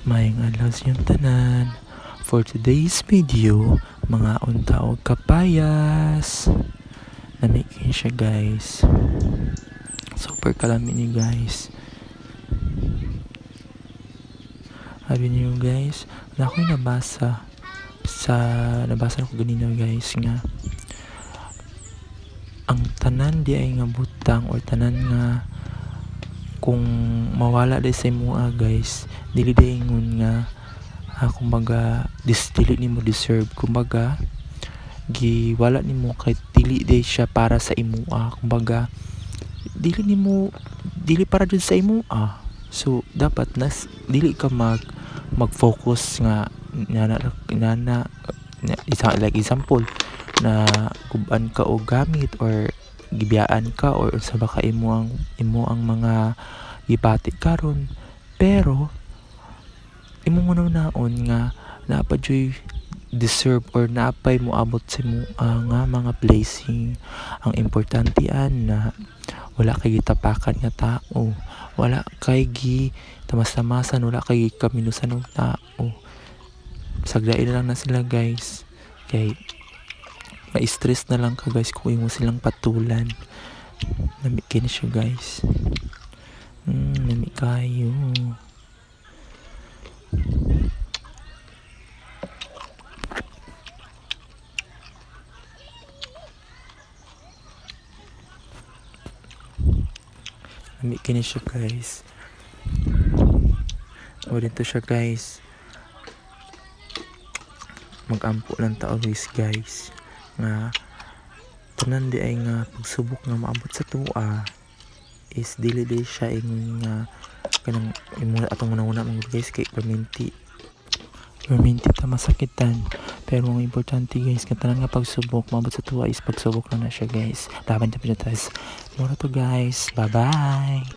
Maayong adlaw sa inyong tanan. For today's video, mga unta og kapayas. Namikin siya guys. Super kalami ni guys. Sabi niyo guys, na ako'y nabasa ko ganina guys nga ang tanan di ay nga butang or tanan nga kung mawala day sa imuha guys, dili day ingon nga kumbaga dili nimo deserve, kumbaga giwala nimo kay dili day siya para sa imuha, kumbaga dili para jud sa imuha. So dapat dili ka mag-focus nga like example na kuban ka og gamit or gibiyaan ka or unsa ba ka imo ang mga gipati karon, pero imong naon nga napadyoy deserve or napay moabot sa mo nga mga blessing. Ang importante na wala kay gitapakan nga tao, wala kay tamas-tamasan, wala kay kaminusan ng tao. Sagdain na lang na sila guys, kay ma-stress na lang ka guys kung imo silang patulan. Nami kini siya guys. Nami kayo. Nami kini siya guys. O dito siya guys. Mag-ampo lang tao guys nga tanan di ay nga pagsubok nga maabot sa tuwa is dili siya ingon nga kanang imo atong una mga guys kay perminti ta masakitan, pero ang importante guys nga tanan nga pagsubok maabot sa tuwa is pagsubok na siya guys. Laban ta pa tayo. Mura to guys. Bye bye.